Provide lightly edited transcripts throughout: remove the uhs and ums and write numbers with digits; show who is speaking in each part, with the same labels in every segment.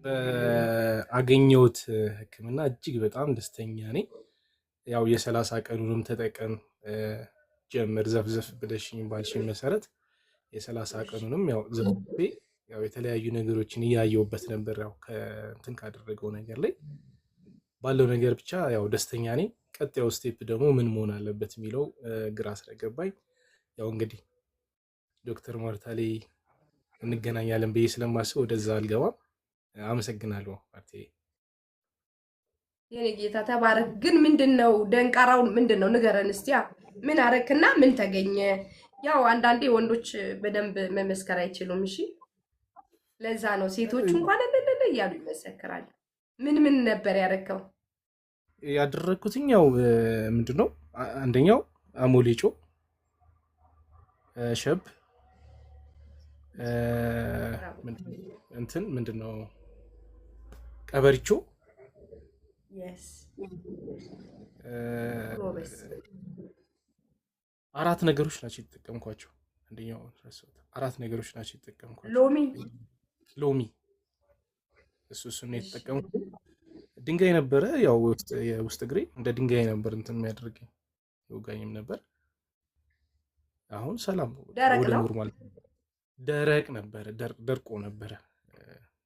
Speaker 1: በአገኘሁት ህክምና እጅግ በጣም ደስተኛ ነኝ። ያው የ30 ቀኑንም ተጠቀም ጀምር ዘፍዘፍ ብለሽኝ ባልሽኝ መሰረት የ30 ቀኑንም ያው ዘፍቤ ያው የተለያዩ ነገሮችን እያየሁበት ነበር። ያው ከእንትን ካደረገው ነገር ላይ ባለው ነገር ብቻ ያው ደስተኛ ነኝ። ቀጣዩ ስቴፕ ደግሞ ምን መሆን አለበት የሚለው ግራ ስለገባኝ ያው እንግዲህ ዶክተር ማርታ ላይ እንገናኛለን ብዬ ስለማስብ ወደዛ አልገባም። አመሰግናለሁ ማርቴ።
Speaker 2: የኔ ጌታ ተባረክ። ግን ምንድነው ደንቃራው ምንድነው ንገረን እስቲ። ምን አረክና ምን ተገኘ? ያው አንዳንዴ ወንዶች በደንብ መመስከር አይችሉም። እሺ ለዛ ነው ሴቶች እንኳን እንደለ እያሉ ይመሰክራል። ምን ነበር ያረከው?
Speaker 1: ያደረኩትኝ ያው ምንድነው አንደኛው አሞሌጮ ሸብ እንትን ምንድነው ቀበሪቾ አራት ነገሮች ናቸው የተጠቀምኳቸው። አንደኛው አራት ነገሮች ናቸው የተጠቀምኳቸው። ሎሚ እሱ ነው የተጠቀምኩት። ድንጋይ ነበረ ያው የውስጥ እግሬ እንደ ድንጋይ ነበር እንትን የሚያደርገኝ ይወጋኝም ነበር። አሁን ሰላም ወደ ኖርማል ደረቅ ነበረ ደርቆ ነበረ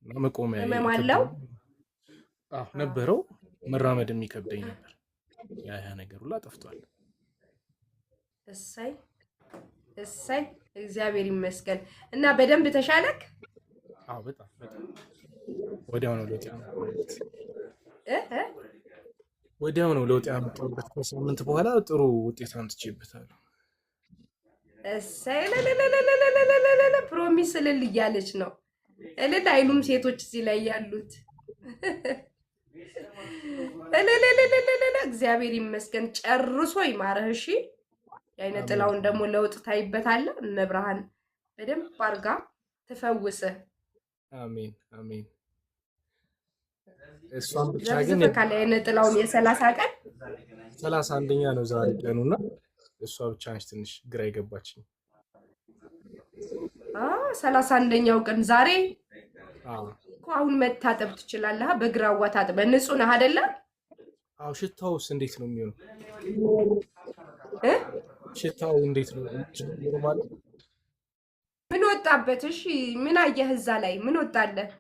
Speaker 1: እና መቆሚያ ነበረው መራመድ የሚከብደኝ ነበር። ያ ነገር ሁላ ጠፍቷል።
Speaker 2: እሰይ እሰይ እግዚአብሔር ይመስገን። እና በደንብ ተሻለክ?
Speaker 1: አዎ በጣም ወዲያው ነው ለውጥ ያመጣሁት። ወዲያው ነው ለውጥ ያመጣሁት። ከሳምንት በኋላ ጥሩ ውጤት አምጥቼበታለሁ።
Speaker 2: እሰይ ፕሮሚስ እልል እያለች ነው። እልል አይሉም ሴቶች እዚህ ላይ ያሉት። እግዚአብሔር ይመስገን ጨርሶ ይማረህ። እሺ የዓይነ ጥላውን ደግሞ ለውጥ ታይበታለህ። መብርሃን በደንብ አድርጋ ትፈውስህ።
Speaker 1: አሜን አሜን። እሷን ብቻ ግን
Speaker 2: ካለ የዓይነ ጥላውን የ30 ቀን
Speaker 1: 31ኛ ነው ዛሬ ቀኑና እሷ ብቻ ነች ትንሽ ግራ የገባችኝ።
Speaker 2: 31ኛው ቀን ዛሬ እኮ አሁን መታጠብ ትችላለህ። በግራዋ ታጥበህ ንጹህ ነህ አይደለ?
Speaker 1: አዎ። ሽታውስ እንዴት ነው የሚሆነው? ሽታው እንዴት ነው? ኖርማል
Speaker 2: ምን ወጣበት? እሺ ምን አየህ እዛ ላይ ምን ወጣለህ?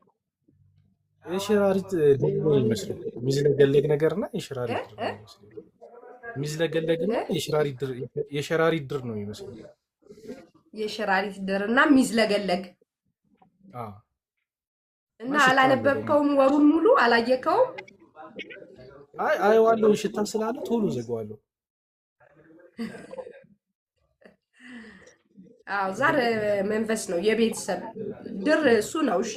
Speaker 1: የሸራሪት ድር ነው የሚመስለው። የሚዝለገለግ ነገርና የሸራሪት ድር ነው የሚመስለው። የሚዝለገለግና የሸራሪት ድር ነው የሚመስለው።
Speaker 2: የሸራሪት ድር እና የሚዝለገለግ እና አላነበብከውም? ወሩን ሙሉ አላየከውም?
Speaker 1: አየዋለሁ። ሽታ ስላለ ቶሎ ዘጋዋለሁ።
Speaker 2: አዎ ዛር መንፈስ ነው። የቤተሰብ ድር እሱ ነው። እሺ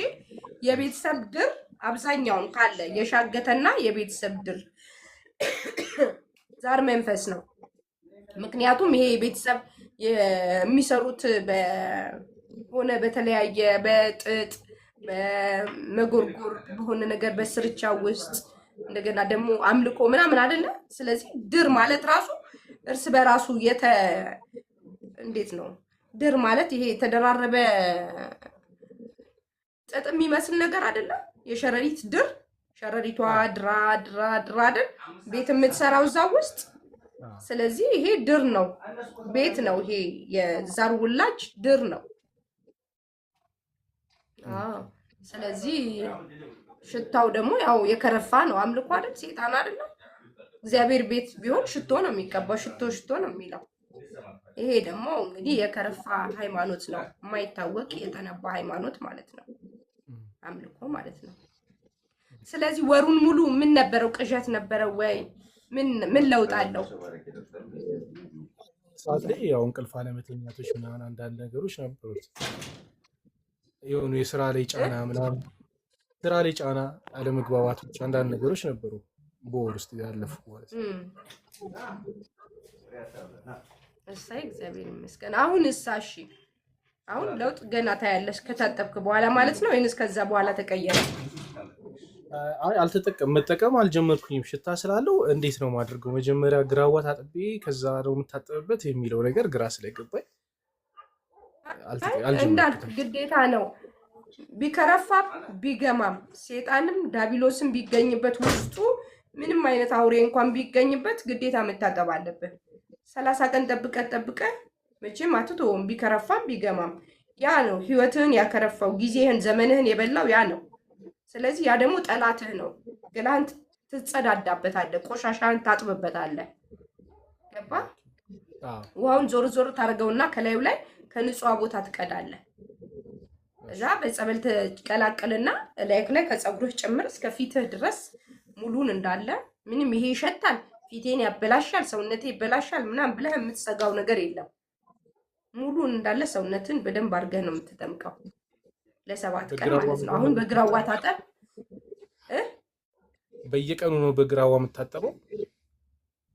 Speaker 2: የቤተሰብ ድር አብዛኛውን ካለ የሻገተና የቤተሰብ ድር ዛር መንፈስ ነው። ምክንያቱም ይሄ ቤተሰብ የሚሰሩት በሆነ በተለያየ በጥጥ በመጎርጎር በሆነ ነገር በስርቻ ውስጥ እንደገና ደግሞ አምልኮ ምናምን አይደለ? ስለዚህ ድር ማለት ራሱ እርስ በራሱ እንዴት ነው? ድር ማለት ይሄ የተደራረበ ጥጥ የሚመስል ነገር አይደለ? የሸረሪት ድር ሸረሪቷ ድራ አይደል ቤት የምትሰራው እዛ ውስጥ። ስለዚህ ይሄ ድር ነው፣ ቤት ነው። ይሄ የዛር ውላጅ ድር ነው። ስለዚህ ሽታው ደግሞ ያው የከረፋ ነው። አምልኮ አይደል? ሴጣን አይደለም። እግዚአብሔር ቤት ቢሆን ሽቶ ነው የሚቀባው፣ ሽቶ ነው የሚለው። ይሄ ደግሞ እንግዲህ የከረፋ ሃይማኖት ነው፣ የማይታወቅ የተነባ ሃይማኖት ማለት ነው፣ አምልኮ ማለት ነው። ስለዚህ ወሩን ሙሉ ምን ነበረው? ቅዠት ነበረው ወይ? ምን ለውጥ አለው?
Speaker 1: ሰዓት ላይ ያው እንቅልፍ አለመተኛቶች ምናምን አንዳንድ ነገሮች ነበሩት። የሆኑ የስራ ላይ ጫና ምናምን ስራ ላይ ጫና አለመግባባቶች አንዳንድ ነገሮች ነበሩ በወር ውስጥ ያለፉ ማለት ነው።
Speaker 2: እሰይ እግዚአብሔር ይመስገን። አሁን እሺ አሁን ለውጥ ገና ታያለሽ ከታጠብክ በኋላ ማለት ነው ወይንስ ከዛ በኋላ ተቀየረ?
Speaker 1: መጠቀም አልጀመርኩኝም። ሽታ ስላለው እንዴት ነው ማድረገው? መጀመሪያ ግራዋ ታጥቤ ከዛ ነው የምታጠብበት የሚለው ነገር ግራ ስለገባኝ
Speaker 2: እንዳልክ ግዴታ ነው። ቢከረፋ ቢገማም ሴጣንም ዳቢሎስም ቢገኝበት ውስጡ ምንም አይነት አውሬ እንኳን ቢገኝበት ግዴታ መታጠብ አለብህ። 30 ቀን ጠብቀህ መቼም አትተውም። ቢከረፋም ቢገማም ያ ነው ህይወትህን ያከረፋው፣ ጊዜህን ዘመንህን የበላው ያ ነው። ስለዚህ ያ ደግሞ ጠላትህ ነው። ገላህን ትጸዳዳበታለህ፣ ቆሻሻህን ታጥብበታለህ። ገባ? ውሃውን ዞር ዞር ታደርገውና ከላዩ ላይ ከንጹህ ቦታ ትቀዳለህ። እዛ በጸበል ትቀላቅልና ላይክ ላይ ከጸጉርህ ጭምር እስከ ፊትህ ድረስ ሙሉን እንዳለ ምንም ይሄ ይሸታል፣ ፊቴን ያበላሻል፣ ሰውነቴ ይበላሻል ምናምን ብለህ የምትሰጋው ነገር የለም። ሙሉን እንዳለ ሰውነትን በደንብ አድርገህ ነው የምትጠምቀው ለ7 ቀን ማለት ነው። አሁን በግራዋ ታጠብ።
Speaker 1: በየቀኑ ነው በግራዋ የምታጠበው?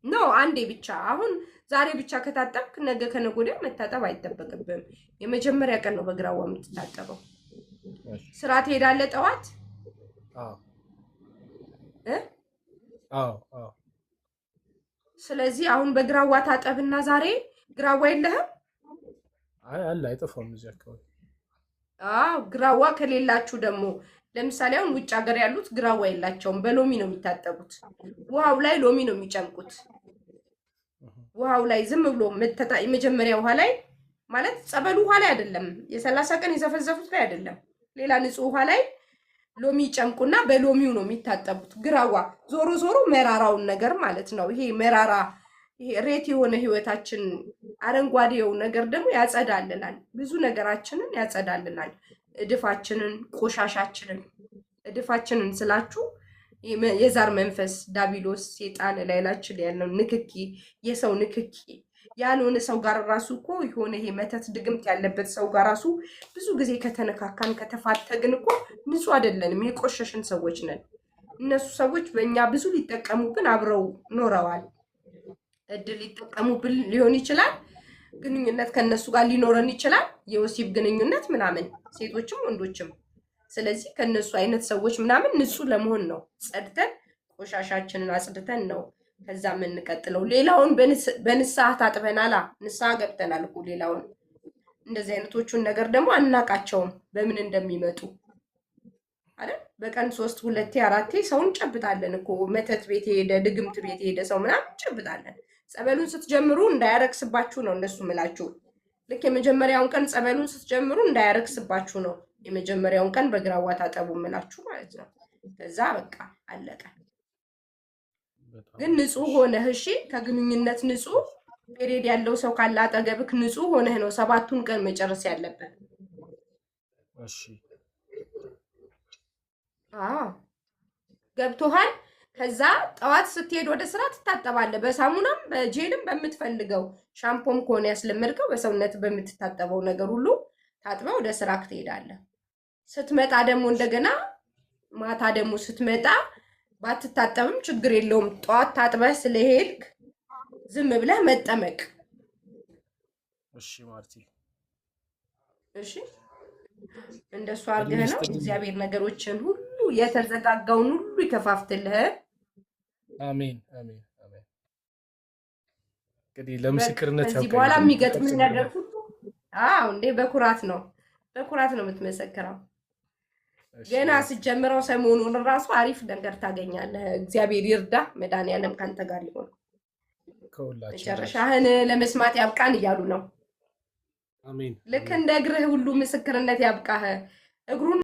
Speaker 2: ኖ አንዴ ብቻ። አሁን ዛሬ ብቻ ከታጠብክ ነገ ከነገ ወዲያ መታጠብ አይጠበቅብህም። የመጀመሪያ ቀን ነው በግራዋ የምትታጠበው። ስራ ትሄዳለህ ጠዋት? ስለዚህ አሁን በግራዋ ታጠብና ዛሬ ግራዋ የለህም?
Speaker 1: አይ አለ፣ አይጠፋም እዚህ አካባቢ።
Speaker 2: ግራዋ ከሌላችሁ ደግሞ ለምሳሌ አሁን ውጭ ሀገር ያሉት ግራዋ የላቸውም፣ በሎሚ ነው የሚታጠቡት። ውሃው ላይ ሎሚ ነው የሚጨምቁት። ውሃው ላይ ዝም ብሎ የመጀመሪያ ውሃ ላይ ማለት ጸበሉ ውሃ ላይ አይደለም፣ የ30 ቀን የዘፈዘፉት ላይ አይደለም፣ ሌላ ንጹህ ውሃ ላይ ሎሚ ጨምቁና በሎሚው ነው የሚታጠቡት። ግራዋ ዞሮ ዞሮ መራራውን ነገር ማለት ነው። ይሄ መራራ ይሄ ሬት የሆነ ህይወታችን አረንጓዴው ነገር ደግሞ ያጸዳልናል፣ ብዙ ነገራችንን ያጸዳልናል። እድፋችንን፣ ቆሻሻችንን፣ እድፋችንን ስላችሁ የዛር መንፈስ ዳቢሎስ ሴጣን ላይላችን ያለው ንክኪ፣ የሰው ንክኪ ያልሆነ ሰው ጋር ራሱ እኮ የሆነ ይሄ መተት ድግምት ያለበት ሰው ጋር ራሱ ብዙ ጊዜ ከተነካካን ከተፋተግን እኮ ንጹህ አይደለንም፣ የቆሸሽን ሰዎች ነን። እነሱ ሰዎች በእኛ ብዙ ሊጠቀሙብን አብረው ኖረዋል። እድል ሊጠቀሙብን ሊሆን ይችላል። ግንኙነት ከነሱ ጋር ሊኖረን ይችላል፣ የወሲብ ግንኙነት ምናምን፣ ሴቶችም ወንዶችም። ስለዚህ ከነሱ አይነት ሰዎች ምናምን ንጹህ ለመሆን ነው ጸድተን ቆሻሻችንን አጽድተን ነው ከዛ የምንቀጥለው። ሌላውን በንስሐ ታጥበናላ፣ ንስሐ ገብተናል እኮ። ሌላውን እንደዚህ አይነቶቹን ነገር ደግሞ አናቃቸውም በምን እንደሚመጡ አይደል? በቀን 3 2 4 ሰውን እንጨብጣለን እኮ። መተት ቤት ሄደ፣ ድግምት ቤት ሄደ ሰው ምናምን እንጨብጣለን። ጸበሉን ስትጀምሩ እንዳያረክስባችሁ ነው እንደሱ ምላችሁ። ልክ የመጀመሪያውን ቀን ጸበሉን ስትጀምሩ እንዳያረክስባችሁ ነው የመጀመሪያውን ቀን በግራዋ ታጠቡ ምላችሁ ማለት ነው። ከዛ በቃ አለቀ። ግን ንጹህ ሆነህ እሺ፣ ከግንኙነት ንጹህ ፔሪድ ያለው ሰው ካለ አጠገብክ ንጹህ ሆነህ ነው 7ቱን ቀን መጨረስ ያለበት።
Speaker 1: እሺ
Speaker 2: ገብቶሃል? ከዛ ጠዋት ስትሄድ ወደ ስራ ትታጠባለህ፣ በሳሙናም በጄልም በምትፈልገው ሻምፖም ከሆነ ያስለመድከው በሰውነት በምትታጠበው ነገር ሁሉ ታጥበህ ወደ ስራ ትሄዳለህ። ስትመጣ ደግሞ እንደገና ማታ ደግሞ ስትመጣ ባትታጠብም ችግር የለውም። ጠዋት ታጥበህ ስለሄድክ ዝም ብለህ መጠመቅ።
Speaker 1: እሺ ማርቲ፣
Speaker 2: እሺ እንደሱ አድርገህ ነው እግዚአብሔር ነገሮችን ሁሉ የተዘጋጋውን ሁሉ ይከፋፍትልህ።
Speaker 1: አሜን አሜን አሜን። እንግዲህ ለምስክርነት
Speaker 2: ከዚህ በኋላ የሚገጥም ነገር ሁሉ እንዴ በኩራት ነው የምትመሰክረው። ገና ሲጀምረው ሰሞኑን ራሱ አሪፍ ነገር ታገኛለህ። እግዚአብሔር ይርዳ፣ መድኃኒዓለም ካንተ ጋር ይሁን። መጨረሻህን ለመስማት ያብቃን እያሉ ነው።
Speaker 1: አሜን።
Speaker 2: ልክ እንደ እግርህ ሁሉ ምስክርነት ያብቃህ። እግሩን